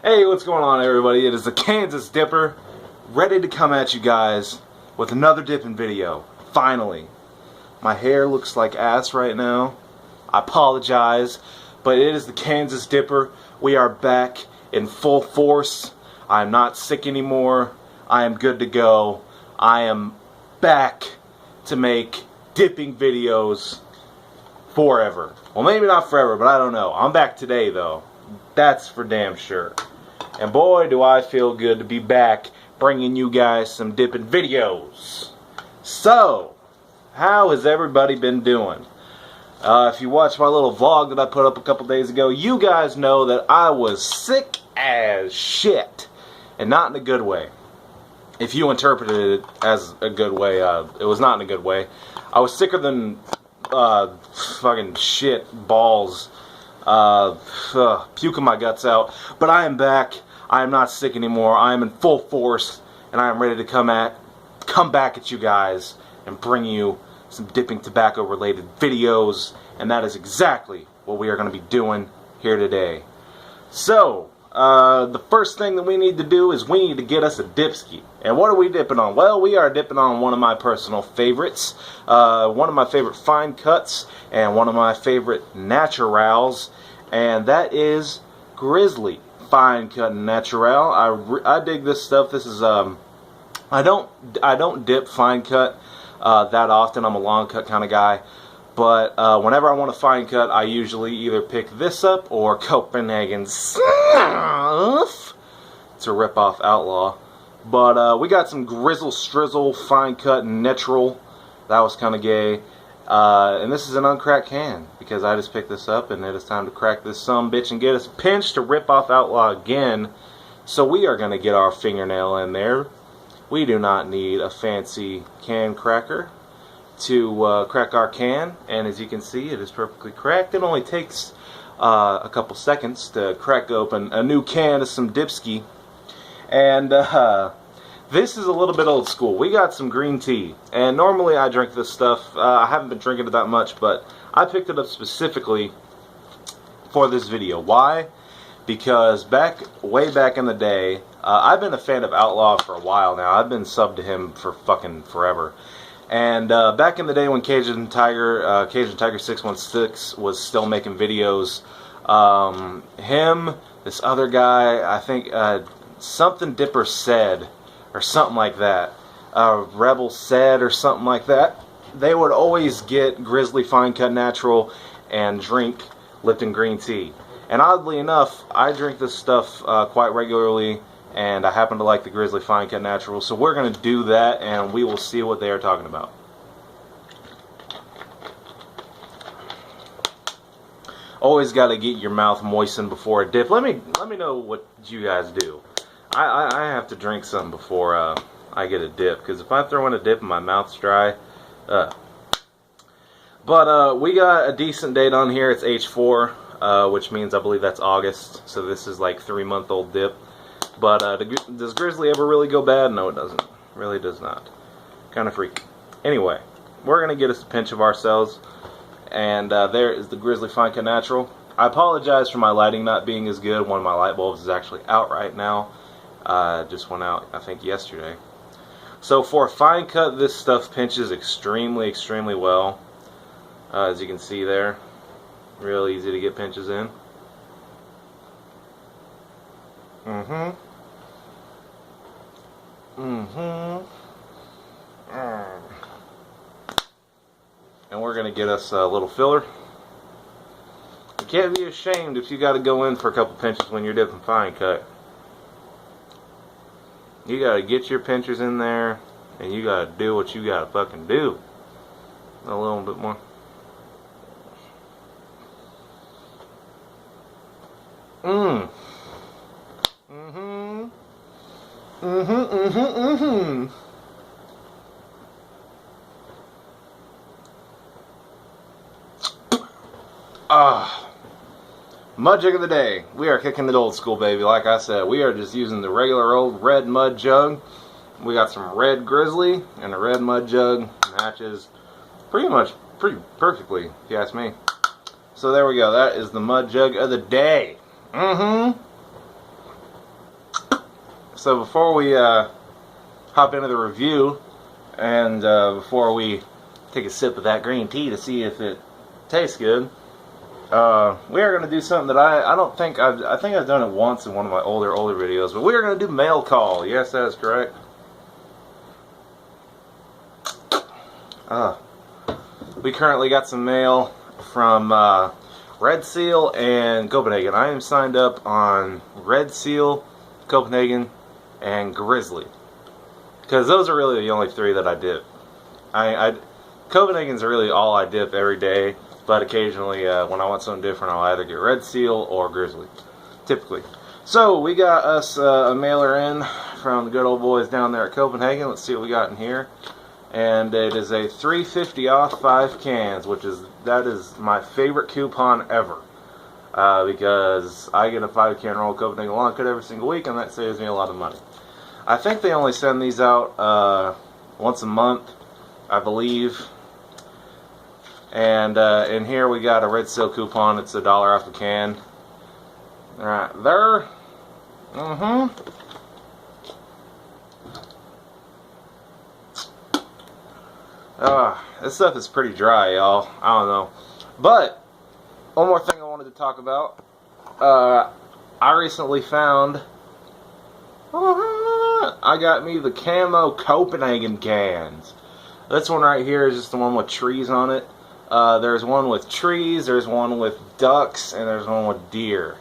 Hey, what's going on, everybody? It is the Kansas Dipper, ready to come at you guys with another dipping video. Finally. My hair looks like ass right now. I apologize, but it is the Kansas Dipper. We are back in full force. I am not sick anymore. I am good to go. I am back to make dipping videos forever. Well, maybe not forever, but I don't know. I'm back today, though. That's for damn sure. And boy, do I feel good to be back bringing you guys some dipping videos. So, how has everybody been doing? If you watched my little vlog that I put up a couple days ago, you guys know that I was sick as shit. And not in a good way. If you interpreted it as a good way, it was not in a good way. I was sicker than fucking shit balls. Puking my guts out. But I am back. I am not sick anymore. I am in full force, and I am ready to come back at you guys and bring you some dipping tobacco related videos, and that is exactly what we are going to be doing here today. So, the first thing that we need to do is we need to get us a dipski. And what are we dipping on? Well, we are dipping on one of my personal favorites, one of my favorite fine cuts, and one of my favorite naturals, and that is Grizzly fine cut and natural. I dig this stuff. This is I don't dip fine cut that often. I'm a long cut kind of guy. But whenever I want a fine cut, I usually either pick this up or Copenhagen Snuff to rip off Outlaw. But we got some Grizzle Strizzle fine cut and natural. That was kind of gay. And this is an uncracked can because I just picked this up and it is time to crack this sumbitch and get us a pinch to rip off Outlaw again. So we are going to get our fingernail in there. We do not need a fancy can cracker to crack our can, and as you can see, it is perfectly cracked. It only takes a couple seconds to crack open a new can of some dipski. And this is a little bit old school. We got some green tea, and normally I drink this stuff. I haven't been drinking it that much, but I picked it up specifically for this video. Why? Because way back in the day, I've been a fan of Outlaw for a while now. I've been subbed to him for fucking forever. And back in the day when Cajun Tiger 616 was still making videos, him, this other guy, I think something Dipper said, or something like that, Rebel said, or something like that, they would always get Grizzly Fine Cut Natural and drink Lipton Green Tea. And oddly enough, I drink this stuff quite regularly, and I happen to like the Grizzly Fine Cut Natural, so we're going to do that, and we will see what they are talking about. Always got to get your mouth moistened before a dip. Let me know what you guys do. I have to drink some before I get a dip, because if I throw in a dip and my mouth's dry, But we got a decent date on here. It's H4, which means I believe that's August, so this is like 3-month-old dip. But does Grizzly ever really go bad? No, it doesn't. Really does not. Kind of freak. Anyway, we're going to get us a pinch of ourselves. And there is the Grizzly Fine Cut Natural. I apologize for my lighting not being as good. One of my light bulbs is actually out right now. Just went out, I think, yesterday. So for a fine cut, this stuff pinches extremely, extremely well. As you can see there. Real easy to get pinches in. And we're going to get us a little filler. You can't be ashamed if you got to go in for a couple pinches when you're dipping fine cut. You got to get your pinchers in there, and you got to do what you got to fucking do. A little bit more. Mud jug of the day. We are kicking it old school, baby. Like I said, we are just using the regular old red mud jug. We got some red Grizzly and a red mud jug. Matches pretty perfectly, if you ask me. So there we go. That is the mud jug of the day. So before we hop into the review, and before we take a sip of that green tea to see if it tastes good, we are going to do something that I don't think I think I've done it once in one of my older videos, but we are going to do mail call. Yes, that is correct. We currently got some mail from Red Seal and Copenhagen. I am signed up on Red Seal, Copenhagen, and Grizzly, because those are really the only three that I dip. Copenhagen's really all I dip every day, but occasionally when I want something different, I'll either get Red Seal or Grizzly, typically. So we got us a mailer in from the good old boys down there at Copenhagen. Let's see what we got in here. And it is a $3.50 off 5 cans, that is my favorite coupon ever, because I get a 5-can roll of Copenhagen Long Cut every single week, and that saves me a lot of money. I think they only send these out once a month, I believe. And in here we got a Red Seal coupon. It's $1 off a can. Right there. This stuff is pretty dry, y'all. I don't know. But one more thing I wanted to talk about. I recently found I got me the camo Copenhagen cans. This one right here is just the one with trees on it. There's one with trees, there's one with ducks, and there's one with deer,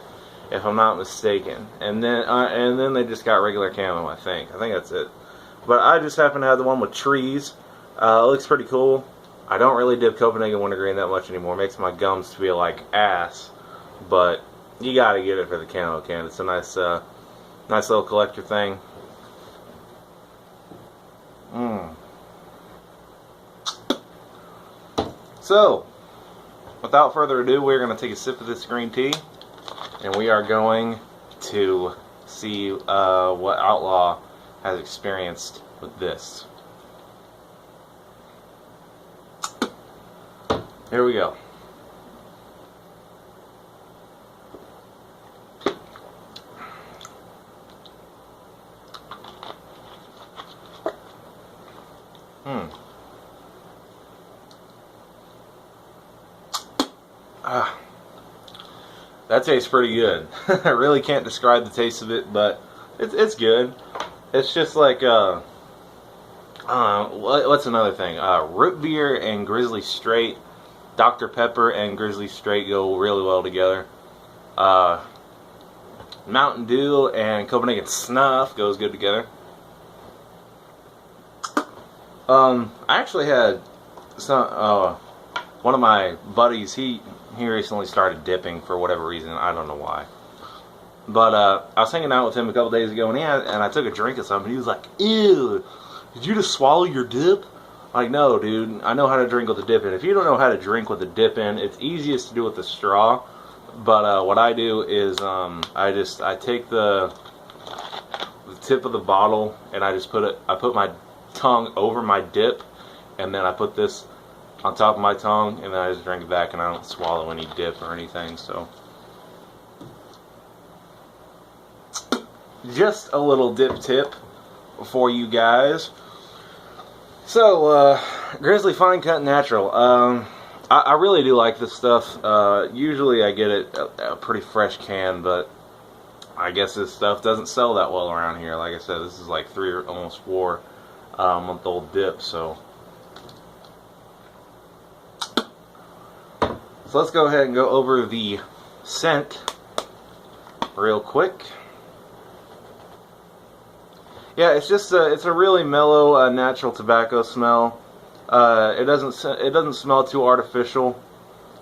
if I'm not mistaken. And then they just got regular camo, I think. I think that's it. But I just happen to have the one with trees. It looks pretty cool. I don't really dip Copenhagen wintergreen that much anymore. It makes my gums feel like ass. But you gotta get it for the camo can. It's a nice little collector thing. So, without further ado, we're going to take a sip of this green tea, and we are going to see what Outlaw has experienced with this. Here we go. That tastes pretty good. I really can't describe the taste of it, but it's good. It's just like what's another thing? Root beer and Grizzly Straight, Dr. Pepper and Grizzly Straight go really well together. Mountain Dew and Copenhagen Snuff goes good together. I actually had some one of my buddies, he recently started dipping for whatever reason. I don't know why. But I was hanging out with him a couple days ago, and I took a drink of something, and he was like, "Ew, did you just swallow your dip?" Like, no, dude, I know how to drink with a dip in. If you don't know how to drink with a dip in, it's easiest to do with a straw. But what I do is I take the tip of the bottle, and I put my tongue over my dip, and then I put this on top of my tongue, and then I just drink it back, and I don't swallow any dip or anything. So just a little dip tip for you guys. So Grizzly Fine Cut Natural. I really do like this stuff. Usually I get it a pretty fresh can, but I guess this stuff doesn't sell that well around here. Like I said, this is like 3 or almost 4 month old dip. So let's go ahead and go over the scent real quick. Yeah, it's just it's a really mellow, natural tobacco smell. It doesn't smell too artificial.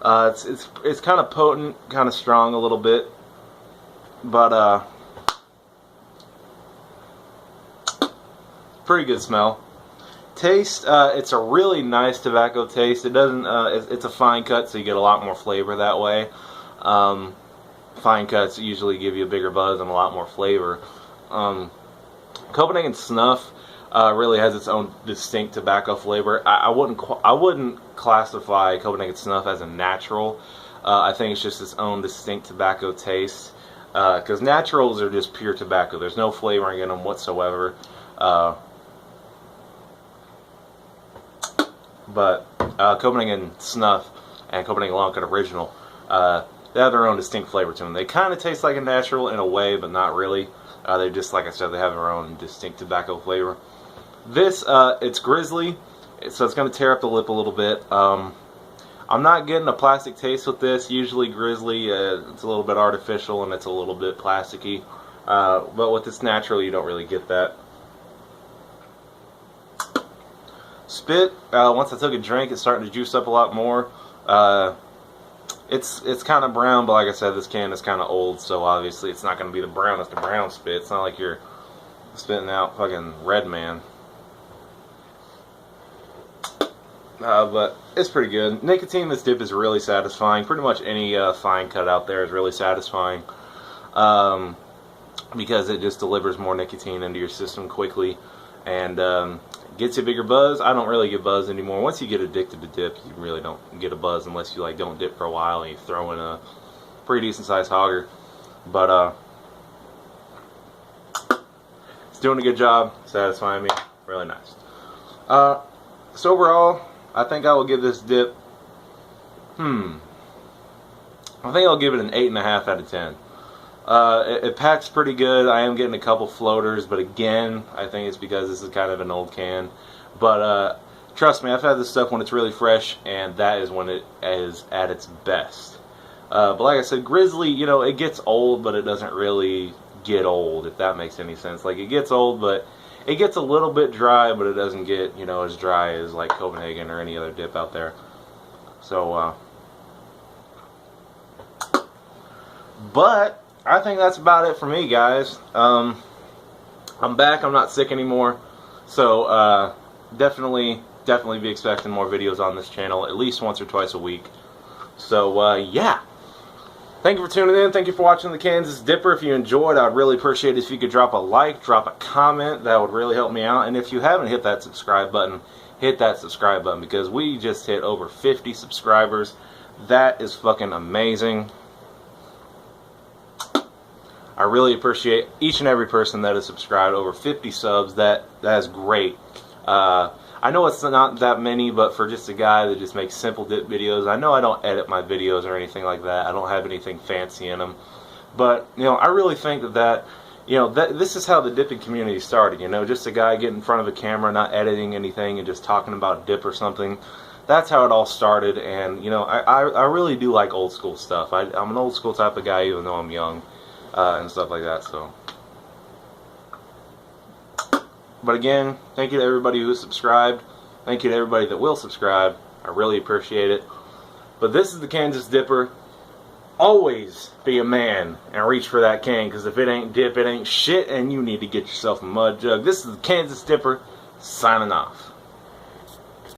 It's kind of potent, kind of strong a little bit, but pretty good smell. Taste, it's a really nice tobacco taste. It doesn't. It's a fine cut, so you get a lot more flavor that way. Fine cuts usually give you a bigger buzz and a lot more flavor. Copenhagen Snuff really has its own distinct tobacco flavor. I wouldn't classify Copenhagen Snuff as a natural. I think it's just its own distinct tobacco taste. Because naturals are just pure tobacco. There's no flavoring in them whatsoever. But Copenhagen Snuff and Copenhagen Long Cut Original, they have their own distinct flavor to them. They kind of taste like a natural in a way, but not really. They just, like I said, they have their own distinct tobacco flavor. This, it's Grizzly, so it's going to tear up the lip a little bit. I'm not getting a plastic taste with this. Usually Grizzly, it's a little bit artificial and it's a little bit plasticky. But with this natural, you don't really get that. Spit, once I took a drink, it's starting to juice up a lot more. It's kind of brown, but like I said, this can is kind of old, so obviously it's not going to be the brownest of brown spit. It's not like you're spitting out fucking Red Man. But it's pretty good. Nicotine in this dip is really satisfying. Pretty much any fine cut out there is really satisfying. Because it just delivers more nicotine into your system quickly. And gets you a bigger buzz. I don't really get buzz anymore. Once you get addicted to dip, you really don't get a buzz unless you like don't dip for a while and you throw in a pretty decent sized hogger. But it's doing a good job, satisfying me. Really nice. So overall, I think I will give this dip, I think I'll give it an 8.5 out of 10. It packs pretty good. I am getting a couple floaters, but again, I think it's because this is kind of an old can. But trust me, I've had this stuff when it's really fresh, and that is when it is at its best. But like I said, Grizzly, you know, it gets old, but it doesn't really get old, if that makes any sense. Like, it gets old, but it gets a little bit dry, but it doesn't get, you know, as dry as like Copenhagen or any other dip out there. So, but I think that's about it for me, guys. I'm back. I'm not sick anymore. So, definitely be expecting more videos on this channel, at least once or twice a week. So, yeah. Thank you for tuning in. Thank you for watching the Kansas Dipper. If you enjoyed, I'd really appreciate it if you could drop a like, drop a comment. That would really help me out. And if you haven't hit that subscribe button, hit that subscribe button, because we just hit over 50 subscribers. That is fucking amazing. I really appreciate each and every person that has subscribed. Over 50 subs. That is great. I know it's not that many, but for just a guy that just makes simple dip videos, I know I don't edit my videos or anything like that. I don't have anything fancy in them. But, you know, I really think that you know, this is how the dipping community started, you know, just a guy getting in front of a camera, not editing anything, and just talking about dip or something. That's how it all started, and, you know, I really do like old school stuff. I'm an old school type of guy, even though I'm young, and stuff like that, so. But again, thank you to everybody who subscribed. Thank you to everybody that will subscribe. I really appreciate it. But this is the Kansas Dipper. Always be a man and reach for that can, because if it ain't dip, it ain't shit, and you need to get yourself a mud jug. This is the Kansas Dipper, signing off.